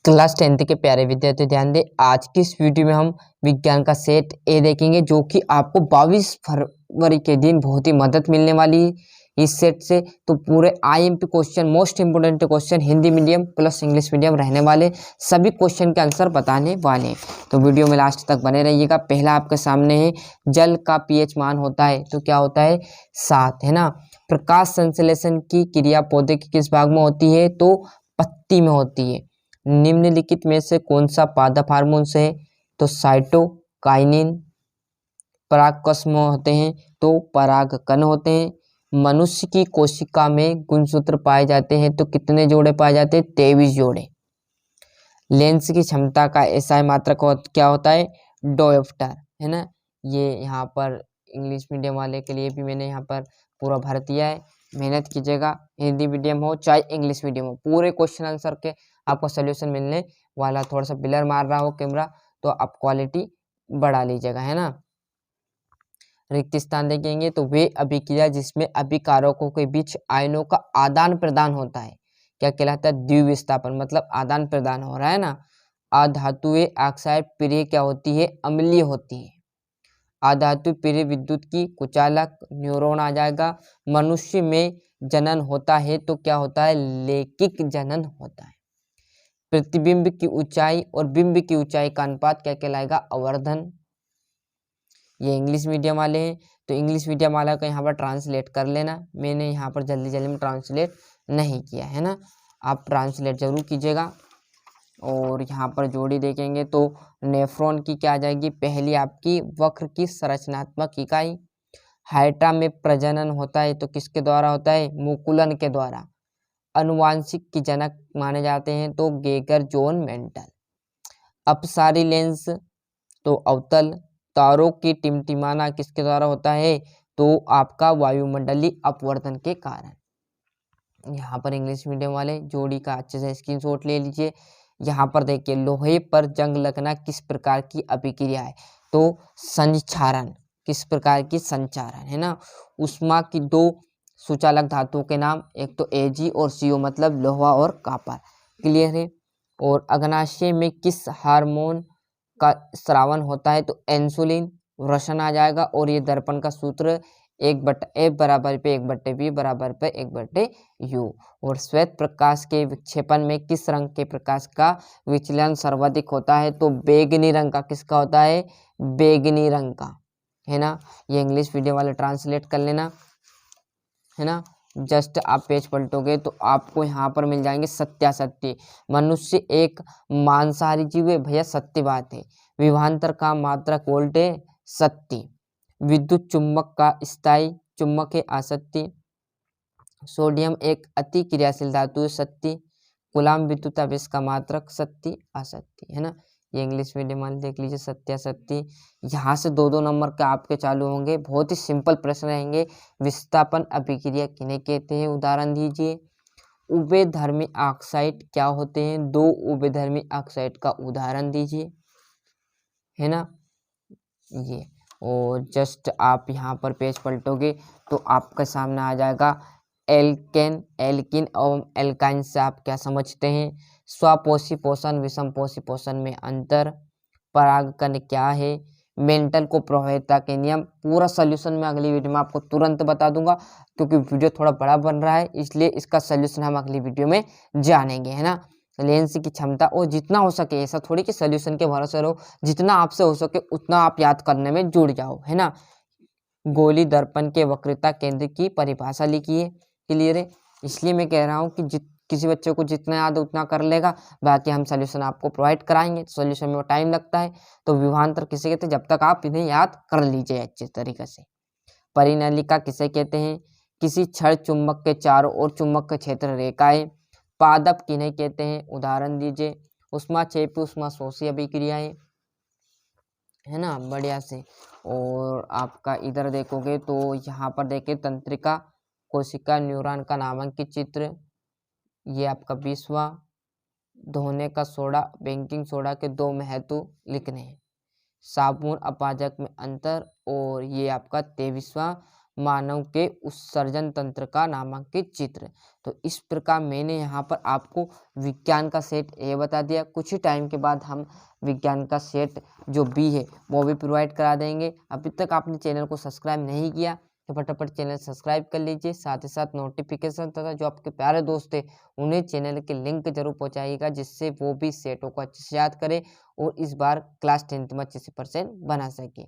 Class 10th के प्यारे विद्यार्थी ध्यान दें। आज की इस वीडियो में हम विज्ञान का सेट ए देखेंगे, जो कि आपको 22 फरवरी के दिन बहुत ही मदद मिलने वाली है इस सेट से। तो पूरे IMP question, most important question Hindi medium plus English medium रहने वाले, सभी क्वेश्चन के आंसर बताने वाले हैं। तो वीडियो में लास्ट तक बने रहिएगा। पहला आपके सामने है, जल का पीएच मान होता है तो क्या होता है 7, है ना। प्रकाश संश्लेषण की क्रिया पौधे के किस भाग में होती है तो पत्ती में होती है। निम्नलिखित में से कौन सा पादप हार्मोन है तो साइटोकाइनिन। परागकश में होते हैं तो परागकण होते हैं। मनुष्य की कोशिका में गुणसूत्र पाए जाते हैं तो कितने जोड़े पाए जाते हैं 23 जोड़े। लेंस की क्षमता का एसआई मात्रक क्या होता है डायोप्टर, है ना। ये यहाँ पर इंग्लिश मीडियम वाले के लिए भी मैंने यहाँ पर पूरा भर दिया है। मेहनत कीजिएगा, हिंदी मीडियम हो चाहे इंग्लिश मीडियम हो, पूरे क्वेश्चन आंसर के आपको सोल्यूशन मिलने वाला। थोड़ा सा ब्लर मार रहा हो कैमरा तो आप क्वालिटी बढ़ा लीजिएगा, है ना। रिक्त स्थान देखेंगे तो वे अभिक्रिया जिसमें अभिकारकों के बीच आयनों का आदान प्रदान होता है क्या कहलाता है द्विविस्थापन, मतलब आदान प्रदान हो रहा है ना। अधातुएं ऑक्साइड प्रिय क्या होती है अम्लीय होती है। अधातु प्रिय विद्युत की कुचालक न्यूरॉन आ जाएगा। मनुष्य में जनन होता है तो क्या होता है लैंगिक जनन होता है। प्रतिबिंब की ऊंचाई और बिंब की ऊंचाई का अनुपात क्या कहलाएगा अवर्धन। ये इंग्लिश मीडियम वाले हैं तो इंग्लिश मीडियम वाला का यहाँ पर ट्रांसलेट कर लेना। मैंने यहाँ पर जल्दी जल्दी में ट्रांसलेट नहीं किया है ना, आप ट्रांसलेट जरूर कीजिएगा। और यहाँ पर जोड़ी देखेंगे तो नेफ्रॉन की क्या आ जाएगी पहली आपकी वक्र की संरचनात्मक इकाई। हाइड्रा में प्रजनन होता है तो किसके द्वारा होता है मुकुलन के द्वारा। अनुवांशिक की जनक माने जाते हैं तो गेगर जोन मेंटल। अपसारी लेंस तो अवतल। तारों की टिमटिमाना किसके द्वारा होता है तो आपका वायुमंडलीय अपवर्तन के कारण। यहाँ पर इंग्लिश मीडियम वाले जोड़ी का अच्छे से स्क्रीनशॉट ले लीजिए। यहाँ पर देखिए लोहे पर जंग लगना किस प्रकार की अभिक्रिया है तो संचारण, किस प्रकार की संचारण, है ना। उष्मा की दो सुचालक धातुओं के नाम, एक तो Ag और CO मतलब लोहा और कॉपर, क्लियर है। और अग्नाशय में किस हार्मोन का स्रावन होता है तो इंसुलिन, वृषण आ जाएगा। और ये दर्पण का सूत्र 1/F बराबर पे 1/V बराबर पे 1/U। और श्वेत प्रकाश के विक्षेपण में किस रंग के प्रकाश का विचलन सर्वाधिक होता है तो बैंगनी रंग का। किसका होता है बैंगनी रंग का, है ना। ये इंग्लिश वीडियो वाले ट्रांसलेट कर लेना, है ना। जस्ट आप पेज पलटोगे तो आपको यहाँ पर मिल जाएंगे सत्यासत्य। मनुष्य एक मांसाहारी जीव है भैया, सत्य बात है। विभवांतर का मात्रक वोल्ट है, सत्य। विद्युत चुम्बक का स्थायी चुम्बक है, असत्य। सोडियम एक अति क्रियाशील धातु है, सत्य। कूलाम विद्युत आवेश का मात्रक, सत्य असत्य, है ना। ये इंग्लिश मीडियम वाले देख लीजिए सत्यासत्य। यहाँ से 2-2 नंबर के आपके चालू होंगे, बहुत ही सिंपल प्रश्न रहेंगे। विस्थापन अभिक्रिया किन्हें कहते हैं उदाहरण दीजिए। उभयधर्मी ऑक्साइड क्या होते हैं, 2 उभयधर्मी ऑक्साइड का उदाहरण दीजिए, है ना। ये और जस्ट आप यहाँ पर पेज पलटोगे तो आपके सामने आ जाएगा एल्केन, एल्किन और एल्काइन से आप क्या समझते हैं। स्वपोषी पोषण विषम पोषी पोषण में अंतर। परागकण क्या है। मेंटल को प्रभाविता के नियम। पूरा सॉल्यूशन मैं अगली वीडियो में आपको तुरंत बता दूंगा, क्योंकि वीडियो थोड़ा बड़ा बन रहा है इसलिए इसका सॉल्यूशन हम अगली वीडियो में जानेंगे, है ना। लेंस की क्षमता, और जितना हो सके, ऐसा थोड़ी कि सॉल्यूशन के भरोसे रहो, जितना आपसे हो सके उतना आप याद करने में जुड़ जाओ, है ना। गोली दर्पण के वक्रता केंद्र की परिभाषा लिखी है, क्लियर है। इसलिए मैं कह रहा हूँ कि किसी बच्चे को जितना याद उतना कर लेगा, बाकी हम सॉल्यूशन आपको प्रोवाइड कराएंगे। सॉल्यूशन में टाइम लगता है तो विभवांतर किसे कहते हैं, जब तक आप इन्हें याद कर लीजिए अच्छे तरीके से। परिनलिका किसे कहते हैं, किसी क्षण चुंबक के चारों ओर चुंबक के क्षेत्र रेखाएं। पादप किन्हें कहते हैं उदाहरण दीजिए। उष्माक्षेपी उष्माशोषी अभिक्रियाएं, है ना, बढ़िया से। और आपका इधर देखोगे तो यहाँ पर देखिए तंत्रिका कोशिका न्यूरॉन का नामांकित चित्र। ये आपका 20वां। धोने का सोडा बेकिंग सोडा के 2 महत्व लिखने हैं। साबुन अपाजक में अंतर। और ये आपका 23वां मानव के उत्सर्जन तंत्र का नामांकित चित्र। तो इस प्रकार मैंने यहाँ पर आपको विज्ञान का सेट ए बता दिया। कुछ ही टाइम के बाद हम विज्ञान का सेट जो बी है वो भी प्रोवाइड करा देंगे। अभी तक आपने चैनल को सब्सक्राइब नहीं किया तो फटाफट चैनल सब्सक्राइब कर लीजिए, साथ ही साथ नोटिफिकेशन तथा जो आपके प्यारे दोस्त हैं उन्हें चैनल के लिंक जरूर पहुंचाइएगा, जिससे वो भी सेटों को अच्छे से याद करें और इस बार क्लास 10th में अच्छे से % बना सके।